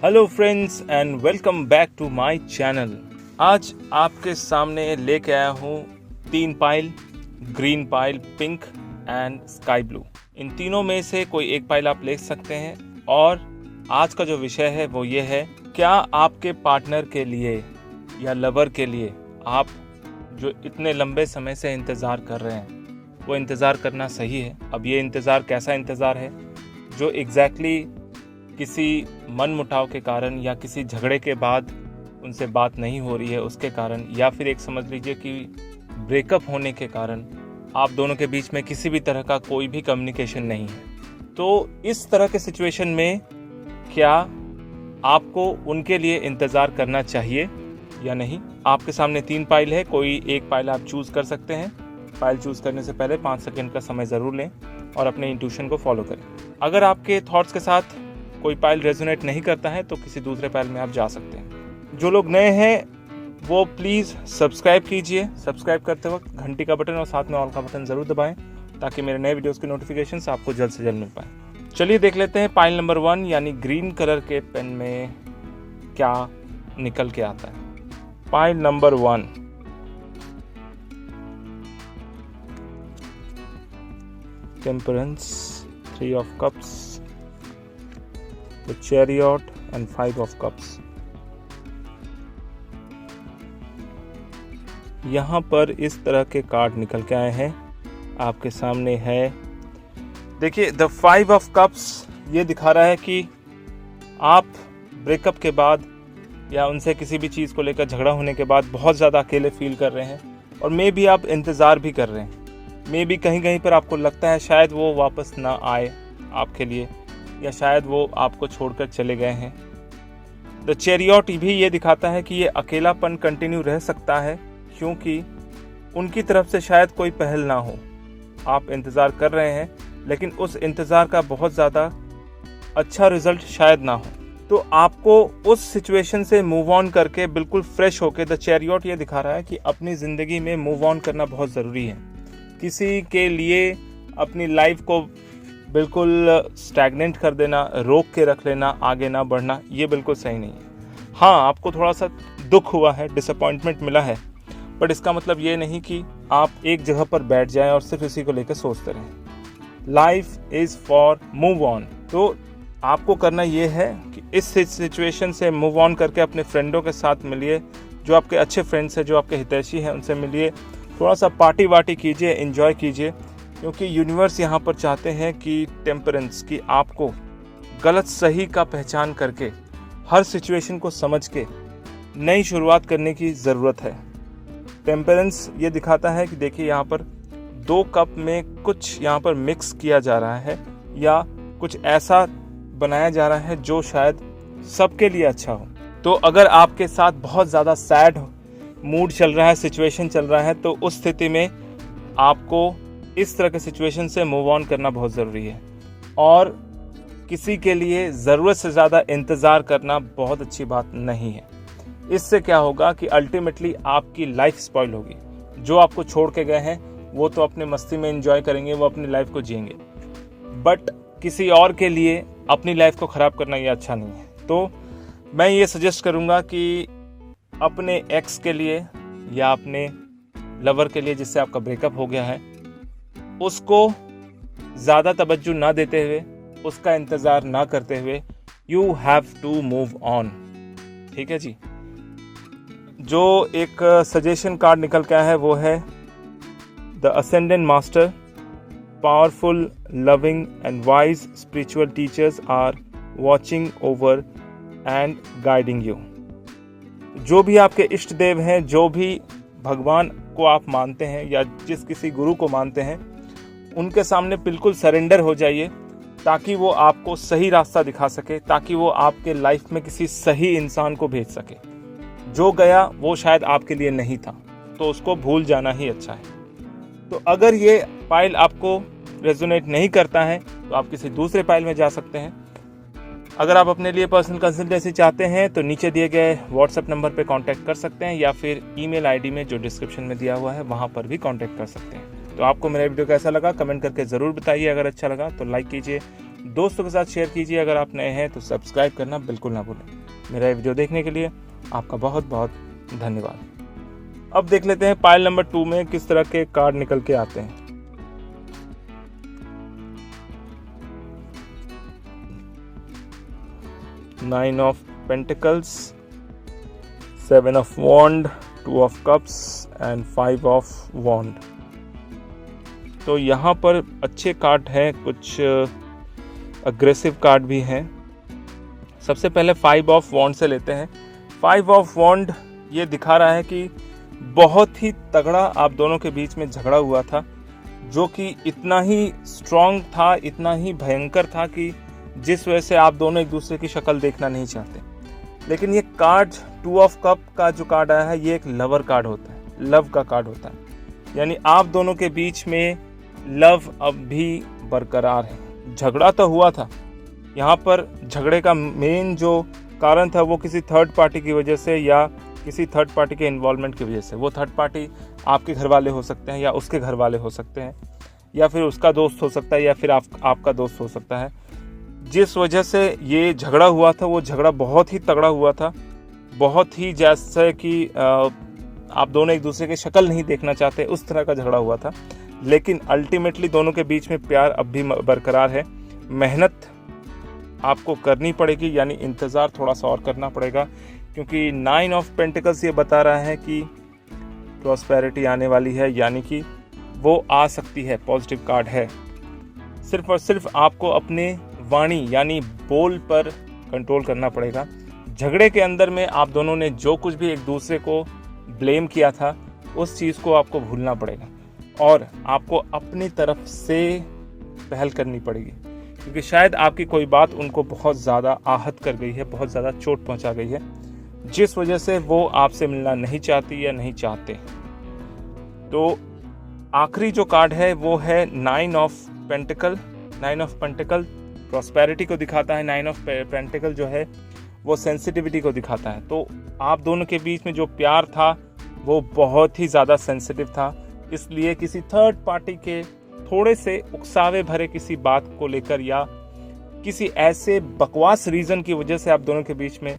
Hello friends and welcome back to my channel. आज आपके सामने लेके आया हूँ 3 pile, green pile, pink and sky blue. इन तीनों में से कोई एक पाइल आप ले सकते हैं। और आज का जो विषय है वो ये है, क्या आपके पार्टनर के लिए या लवर के लिए आप जो इतने लंबे समय से इंतज़ार कर रहे हैं वो इंतज़ार करना सही है। अब ये इंतज़ार कैसा इंतज़ार है जो एग्जैक्टली किसी मनमुटाव के कारण या किसी झगड़े के बाद उनसे बात नहीं हो रही है उसके कारण, या फिर एक समझ लीजिए कि ब्रेकअप होने के कारण आप दोनों के बीच में किसी भी तरह का कोई भी कम्युनिकेशन नहीं है। तो इस तरह के सिचुएशन में क्या आपको उनके लिए इंतज़ार करना चाहिए या नहीं। आपके सामने 3 पाइल है, कोई एक पाइल आप चूज़ कर सकते हैं। पाइल चूज़ करने से पहले 5 सेकंड का समय ज़रूर लें और अपने इंट्यूशन को फॉलो करें। अगर आपके थॉट्स के साथ कोई पाइल रेजोनेट नहीं करता है तो किसी दूसरे पाइल में आप जा सकते हैं। जो लोग नए हैं वो प्लीज़ सब्सक्राइब कीजिए। सब्सक्राइब करते वक्त घंटी का बटन और साथ में ऑल का बटन ज़रूर दबाएं ताकि मेरे नए वीडियोस की नोटिफिकेशंस आपको जल्द से जल्द मिल पाए। चलिए देख लेते हैं पाइल नंबर 1 यानी ग्रीन कलर के पेन में क्या निकल के आता है। Pile number 1, temperance, 3 of cups, The Chariot and 5 of Cups। यहाँ पर इस तरह के कार्ड निकल के आए हैं आपके सामने है। देखिए The 5 of Cups ये दिखा रहा है कि आप ब्रेकअप के बाद या उनसे किसी भी चीज़ को लेकर झगड़ा होने के बाद बहुत ज़्यादा अकेले फील कर रहे हैं और मे भी आप इंतज़ार भी कर रहे हैं। मे भी कहीं कहीं पर आपको लगता है शायद वो वापस ना आए आपके लिए, या शायद वो आपको छोड़कर चले गए हैं। द चैरियट भी ये दिखाता है कि ये अकेलापन कंटिन्यू रह सकता है क्योंकि उनकी तरफ से शायद कोई पहल ना हो। आप इंतज़ार कर रहे हैं लेकिन उस इंतज़ार का बहुत ज़्यादा अच्छा रिजल्ट शायद ना हो। तो आपको उस सिचुएशन से मूव ऑन करके बिल्कुल फ्रेश होके, द चैरियट ये दिखा रहा है कि अपनी ज़िंदगी में मूव ऑन करना बहुत ज़रूरी है। किसी के लिए अपनी लाइफ को बिल्कुल स्टैग्नेंट कर देना, रोक के रख लेना, आगे ना बढ़ना, ये बिल्कुल सही नहीं है। हाँ, आपको थोड़ा सा दुख हुआ है, डिसअपॉइंटमेंट मिला है, बट इसका मतलब ये नहीं कि आप एक जगह पर बैठ जाएं और सिर्फ इसी को लेकर सोचते रहें। Life is for move on. तो आपको करना ये है कि इस सिचुएशन से मूव ऑन करके अपने फ्रेंडों के साथ मिलिए, जो आपके अच्छे फ्रेंड्स हैं, जो आपके हितैषी हैं, उनसे मिलिए, थोड़ा सा पार्टी वार्टी कीजिए, एंजॉय कीजिए, क्योंकि यूनिवर्स यहाँ पर चाहते हैं कि टेम्परेंस की आपको गलत सही का पहचान करके हर सिचुएशन को समझ के नई शुरुआत करने की ज़रूरत है। टेम्परेंस ये दिखाता है कि देखिए यहाँ पर 2 कप में कुछ यहाँ पर मिक्स किया जा रहा है या कुछ ऐसा बनाया जा रहा है जो शायद सबके लिए अच्छा हो। तो अगर आपके साथ बहुत ज़्यादा सैड मूड चल रहा है, सिचुएशन चल रहा है, तो उस स्थिति में आपको इस तरह के सिचुएशन से मूव ऑन करना बहुत ज़रूरी है। और किसी के लिए ज़रूरत से ज़्यादा इंतज़ार करना बहुत अच्छी बात नहीं है। इससे क्या होगा कि अल्टीमेटली आपकी लाइफ स्पॉइल होगी। जो आपको छोड़ के गए हैं वो तो अपने मस्ती में एंजॉय करेंगे, वो अपनी लाइफ को जिएंगे, बट किसी और के लिए अपनी लाइफ को ख़राब करना ये अच्छा नहीं है। तो मैं ये सजेस्ट करूँगा कि अपने एक्स के लिए या अपने लवर के लिए जिससे आपका ब्रेकअप हो गया है, उसको ज़्यादा तवज्जो ना देते हुए, उसका इंतज़ार ना करते हुए, you have to move on. ठीक है जी। जो एक सजेशन कार्ड निकल के आया है वो है the ascendant master. Powerful, loving and wise spiritual teachers are watching over and guiding you. जो भी आपके इष्ट देव हैं, जो भी भगवान को आप मानते हैं या जिस किसी गुरु को मानते हैं, उनके सामने बिल्कुल सरेंडर हो जाइए ताकि वो आपको सही रास्ता दिखा सके, ताकि वो आपके लाइफ में किसी सही इंसान को भेज सके। जो गया वो शायद आपके लिए नहीं था, तो उसको भूल जाना ही अच्छा है। तो अगर ये पाइल आपको रेजोनेट नहीं करता है तो आप किसी दूसरे पाइल में जा सकते हैं। अगर आप अपने लिए पर्सनल कंसल्टेंसी चाहते हैं तो नीचे दिए गए व्हाट्सएप नंबर पर कांटेक्ट कर सकते हैं या फिर ईमेल आईडी में जो डिस्क्रिप्शन में दिया हुआ है वहाँ पर भी कांटेक्ट कर सकते हैं। तो आपको मेरा वीडियो कैसा लगा कमेंट करके ज़रूर बताइए। अगर अच्छा लगा तो लाइक कीजिए दोस्तों के साथ शेयर कीजिए। अगर आप नए हैं तो सब्सक्राइब करना बिल्कुल ना भूलें। मेरा ये वीडियो देखने के लिए आपका बहुत बहुत धन्यवाद। अब देख लेते हैं पाइल नंबर 2 में किस तरह के कार्ड निकल के आते हैं। Nine of pentacles, 7 of wand, 2 of cups and 5 of wand. तो यहाँ पर अच्छे कार्ड हैं, कुछ अग्रेसिव कार्ड भी हैं। सबसे पहले 5 ऑफ वॉन्ड से लेते हैं। 5 ऑफ वॉन्ड ये दिखा रहा है कि बहुत ही तगड़ा आप दोनों के बीच में झगड़ा हुआ था, जो कि इतना ही स्ट्रॉन्ग था, इतना ही भयंकर था कि जिस वजह से आप दोनों एक दूसरे की शक्ल देखना नहीं चाहते। लेकिन ये कार्ड 2 ऑफ कप का जो कार्ड आया है, ये एक लवर कार्ड होता है, लव का कार्ड होता है। यानी आप दोनों के बीच में लव अब भी बरकरार है। झगड़ा तो हुआ था, यहाँ पर झगड़े का मेन जो कारण था वो किसी थर्ड पार्टी की वजह से या किसी थर्ड पार्टी के इन्वॉल्वमेंट की वजह से। वो थर्ड पार्टी आपके घर वाले हो सकते हैं या उसके घर वाले हो सकते हैं या फिर उसका दोस्त हो सकता है या फिर आपका दोस्त हो सकता है। जिस वजह से ये झगड़ा हुआ था वो झगड़ा बहुत ही तगड़ा हुआ था, बहुत ही जैसे कि आप दोनों एक दूसरे की शक्ल नहीं देखना चाहते, उस तरह का झगड़ा हुआ था। लेकिन अल्टीमेटली दोनों के बीच में प्यार अब भी बरकरार है। मेहनत आपको करनी पड़ेगी, यानी इंतज़ार थोड़ा सा और करना पड़ेगा, क्योंकि 9 ऑफ पेंटिकल्स ये बता रहा है कि प्रॉस्पेरिटी आने वाली है, यानी कि वो आ सकती है, पॉजिटिव कार्ड है। सिर्फ और सिर्फ आपको अपने वाणी यानी बोल पर कंट्रोल करना पड़ेगा। झगड़े के अंदर में आप दोनों ने जो कुछ भी एक दूसरे को ब्लेम किया था, उस चीज़ को आपको भूलना पड़ेगा और आपको अपनी तरफ से पहल करनी पड़ेगी, क्योंकि शायद आपकी कोई बात उनको बहुत ज़्यादा आहत कर गई है, बहुत ज़्यादा चोट पहुंचा गई है, जिस वजह से वो आपसे मिलना नहीं चाहती या नहीं चाहते। तो आखिरी जो कार्ड है वो है 9 of pentacle. 9 of pentacle prosperity को दिखाता है। 9 ऑफ पेंटिकल जो है वो सेंसिटिविटी को दिखाता है। तो आप दोनों के बीच में जो प्यार था वो बहुत ही ज़्यादा सेंसिटिव था, इसलिए किसी थर्ड पार्टी के थोड़े से उकसावे भरे किसी बात को लेकर या किसी ऐसे बकवास रीज़न की वजह से आप दोनों के बीच में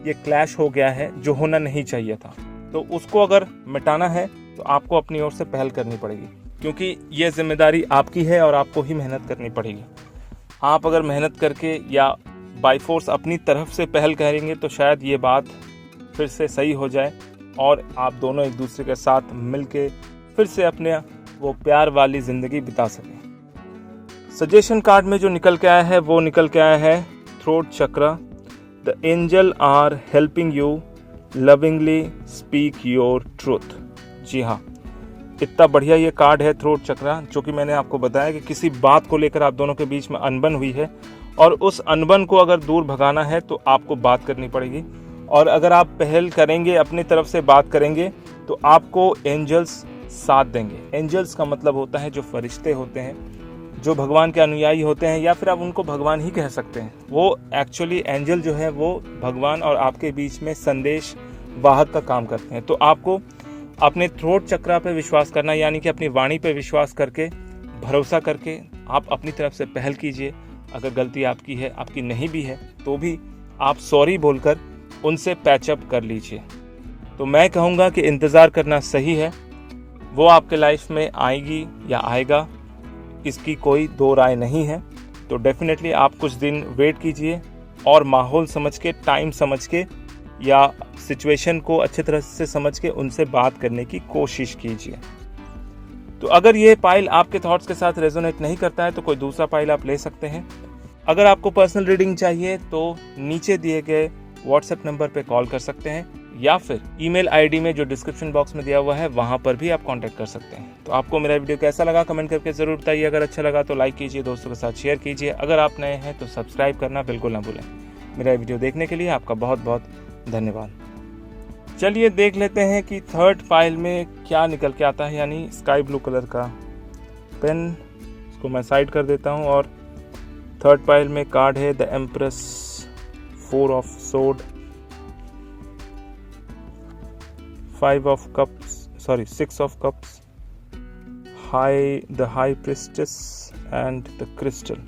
ये क्लैश हो गया है, जो होना नहीं चाहिए था। तो उसको अगर मिटाना है तो आपको अपनी ओर से पहल करनी पड़ेगी, क्योंकि ये जिम्मेदारी आपकी है और आपको ही मेहनत करनी पड़ेगी। आप अगर मेहनत करके या बाय फोर्स अपनी तरफ से पहल करेंगे तो शायद ये बात फिर से सही हो जाए और आप दोनों एक दूसरे के साथ मिलके फिर से अपने वो प्यार वाली ज़िंदगी बिता सकें। सजेशन कार्ड में जो निकल के आया है वो निकल के आया है throat chakra. The angel are helping you lovingly speak your truth. जी हाँ, इतना बढ़िया ये कार्ड है थ्रोट चक्रा, जो कि मैंने आपको बताया कि किसी बात को लेकर आप दोनों के बीच में अनबन हुई है और उस अनबन को अगर दूर भगाना है तो आपको बात करनी पड़ेगी। और अगर आप पहल करेंगे, अपनी तरफ से बात करेंगे, तो आपको एंजल्स साथ देंगे। एंजल्स का मतलब होता है जो फरिश्ते होते हैं, जो भगवान के अनुयायी होते हैं, या फिर आप उनको भगवान ही कह सकते हैं। वो एक्चुअली एंजल जो है वो भगवान और आपके बीच में संदेश वाहक का काम करते हैं। तो आपको अपने थ्रोट चक्रा पे विश्वास करना, यानी कि अपनी वाणी पे विश्वास करके, भरोसा करके आप अपनी तरफ से पहल कीजिए। अगर गलती आपकी है, आपकी नहीं भी है, तो भी आप सॉरी बोलकर उनसे पैचअप कर लीजिए। तो मैं कहूँगा कि इंतज़ार करना सही है, वो आपके लाइफ में आएगी या आएगा, इसकी कोई दो राय नहीं है। तो डेफिनेटली आप कुछ दिन वेट कीजिए और माहौल समझ के, टाइम समझ के या सिचुएशन को अच्छी तरह से समझ के उनसे बात करने की कोशिश कीजिए। तो अगर ये पाइल आपके थॉट्स के साथ रेजोनेट नहीं करता है तो कोई दूसरा पाइल आप ले सकते हैं। अगर आपको पर्सनल रीडिंग चाहिए तो नीचे दिए गए व्हाट्सएप नंबर पे कॉल कर सकते हैं या फिर ईमेल आईडी में जो डिस्क्रिप्शन बॉक्स में दिया हुआ है वहां पर भी आप कांटेक्ट कर सकते हैं। तो आपको मेरा वीडियो कैसा लगा कमेंट करके जरूर बताइए। अगर अच्छा लगा तो लाइक कीजिए, दोस्तों के साथ शेयर कीजिए। अगर आप नए हैं तो सब्सक्राइब करना बिल्कुल ना भूलें। मेरा वीडियो देखने के लिए आपका बहुत बहुत धन्यवाद। चलिए देख लेते हैं कि थर्ड पाइल में क्या निकल के आता है, यानी स्काई ब्लू कलर का पेन। इसको मैं साइड कर देता हूँ और थर्ड पाइल में कार्ड है the empress, 4 of sword, 6 of cups, the high priestess and the crystal.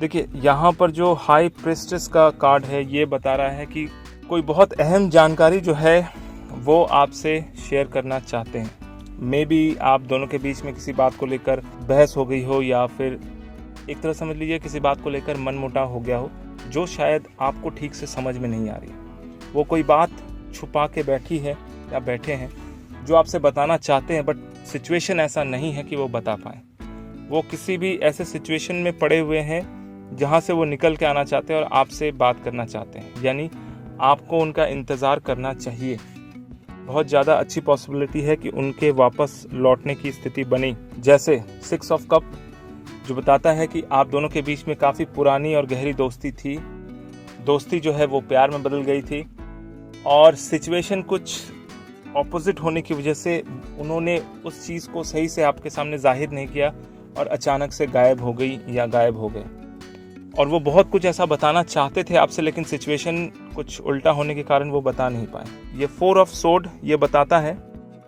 देखिए यहाँ पर जो हाई प्रिस्टेस का कार्ड है ये बता रहा है कि कोई बहुत अहम जानकारी जो है वो आपसे शेयर करना चाहते हैं। मे बी आप दोनों के बीच में किसी बात को लेकर बहस हो गई हो, या फिर एक तरह समझ लीजिए किसी बात को लेकर मनमुटाव हो गया हो जो शायद आपको ठीक से समझ में नहीं आ रही। वो कोई बात छुपा के बैठी है या बैठे हैं जो आपसे बताना चाहते हैं, बट सिचुएशन ऐसा नहीं है कि वो बता पाए। वो किसी भी ऐसे सिचुएशन में पड़े हुए हैं जहाँ से वो निकल के आना चाहते हैं और आपसे बात करना चाहते हैं, यानी आपको उनका इंतज़ार करना चाहिए। बहुत ज़्यादा अच्छी पॉसिबिलिटी है कि उनके वापस लौटने की स्थिति बनी। जैसे 6 ऑफ कप जो बताता है कि आप दोनों के बीच में काफ़ी पुरानी और गहरी दोस्ती थी। दोस्ती जो है वो प्यार में बदल गई थी और सिचुएशन कुछ ऑपोजिट होने की वजह से उन्होंने उस चीज़ को सही से आपके सामने जाहिर नहीं किया और अचानक से गायब हो गई या गायब हो गए। और वो बहुत कुछ ऐसा बताना चाहते थे आपसे, लेकिन सिचुएशन कुछ उल्टा होने के कारण वो बता नहीं पाए। ये 4 ऑफ सोर्ड ये बताता है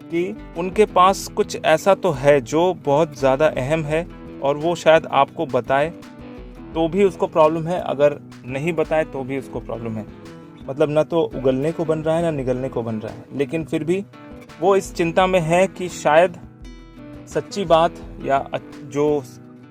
कि उनके पास कुछ ऐसा तो है जो बहुत ज़्यादा अहम है और वो शायद आपको बताए तो भी उसको प्रॉब्लम है, अगर नहीं बताए तो भी उसको प्रॉब्लम है। मतलब ना तो उगलने को बन रहा है ना निगलने को बन रहा है, लेकिन फिर भी वो इस चिंता में है कि शायद सच्ची बात या जो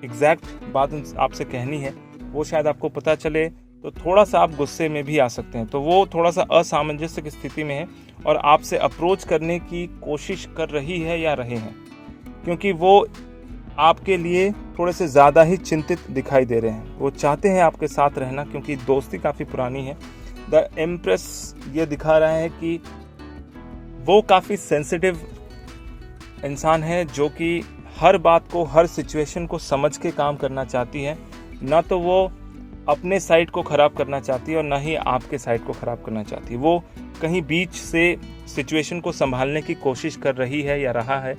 एग्जैक्ट बात आपसे कहनी है वो शायद आपको पता चले तो थोड़ा सा आप गुस्से में भी आ सकते हैं। तो वो थोड़ा सा असामंजस्य की स्थिति में है और आपसे अप्रोच करने की कोशिश कर रही है या रहे हैं, क्योंकि वो आपके लिए थोड़े से ज़्यादा ही चिंतित दिखाई दे रहे हैं। वो चाहते हैं आपके साथ रहना क्योंकि दोस्ती काफ़ी पुरानी है। द एम्प्रेस ये दिखा रहा है कि वो काफ़ी सेंसिटिव इंसान है जो कि हर बात को, हर सिचुएशन को समझ के काम करना चाहती है। ना तो वो अपने साइड को ख़राब करना चाहती है और ना ही आपके साइड को ख़राब करना चाहती है। वो कहीं बीच से सिचुएशन को संभालने की कोशिश कर रही है या रहा है,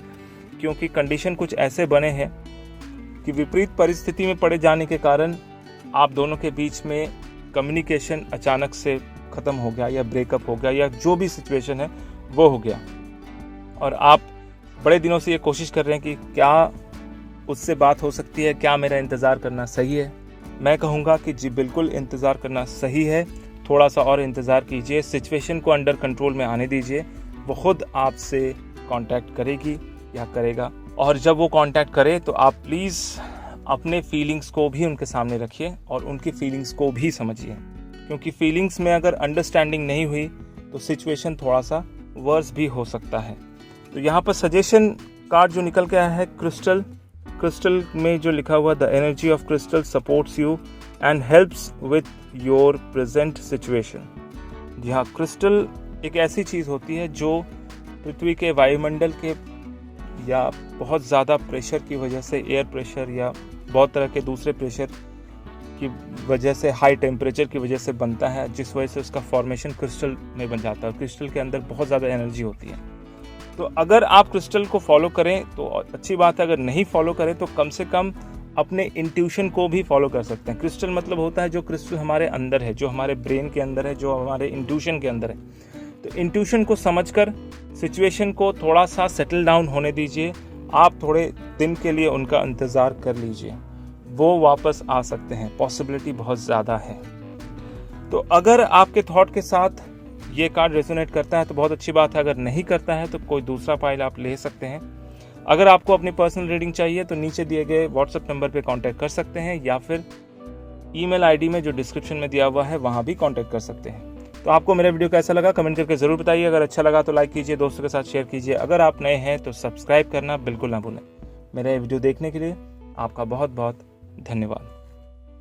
क्योंकि कंडीशन कुछ ऐसे बने हैं कि विपरीत परिस्थिति में पड़े जाने के कारण आप दोनों के बीच में कम्युनिकेशन अचानक से ख़त्म हो गया या ब्रेकअप हो गया या जो भी सिचुएशन है वो हो गया। और आप बड़े दिनों से ये कोशिश कर रहे हैं कि क्या उससे बात हो सकती है, क्या मेरा इंतज़ार करना सही है। मैं कहूँगा कि जी बिल्कुल इंतज़ार करना सही है। थोड़ा सा और इंतज़ार कीजिए, सिचुएशन को अंडर कंट्रोल में आने दीजिए। वो खुद आपसे कांटेक्ट करेगी या करेगा, और जब वो कांटेक्ट करे तो आप प्लीज़ अपने फीलिंग्स को भी उनके सामने रखिए और उनकी फीलिंग्स को भी समझिए, क्योंकि फीलिंग्स में अगर अंडरस्टैंडिंग नहीं हुई तो सिचुएशन थोड़ा सा वर्स भी हो सकता है। तो यहाँ पर सजेशन कार्ड जो निकल के आया है क्रिस्टल में जो लिखा हुआ, the energy of crystal supports you and helps with your present situation. जी हाँ, क्रिस्टल एक ऐसी चीज़ होती है जो पृथ्वी के वायुमंडल के या बहुत ज़्यादा प्रेशर की वजह से, एयर प्रेशर या बहुत तरह के दूसरे प्रेशर की वजह से, हाई टेम्परेचर की वजह से बनता है, जिस वजह से उसका फॉर्मेशन क्रिस्टल में बन जाता है। क्रिस्टल के अंदर बहुत ज़्यादा एनर्जी होती है। तो अगर आप क्रिस्टल को फॉलो करें तो अच्छी बात है, अगर नहीं फॉलो करें तो कम से कम अपने इंट्यूशन को भी फॉलो कर सकते हैं। क्रिस्टल मतलब होता है जो क्रिस्टल हमारे अंदर है, जो हमारे ब्रेन के अंदर है, जो हमारे इंट्यूशन के अंदर है। तो इंट्यूशन को समझकर सिचुएशन को थोड़ा सा सेटल डाउन होने दीजिए। आप थोड़े दिन के लिए उनका इंतज़ार कर लीजिए, वो वापस आ सकते हैं, पॉसिबिलिटी बहुत ज़्यादा है। तो अगर आपके थॉट के साथ ये कार्ड रेजोनेट करता है तो बहुत अच्छी बात है, अगर नहीं करता है तो कोई दूसरा फाइल आप ले सकते हैं। अगर आपको अपनी पर्सनल रीडिंग चाहिए तो नीचे दिए गए व्हाट्सएप नंबर पे कांटेक्ट कर सकते हैं, या फिर ईमेल आईडी में जो डिस्क्रिप्शन में दिया हुआ है वहाँ भी कांटेक्ट कर सकते हैं। तो आपको मेरा वीडियो कैसा लगा कमेंट करके ज़रूर बताइए। अगर अच्छा लगा तो लाइक कीजिए, दोस्तों के साथ शेयर कीजिए। अगर आप नए हैं तो सब्सक्राइब करना बिल्कुल ना भूलें। मेरा ये वीडियो देखने के लिए आपका बहुत बहुत धन्यवाद।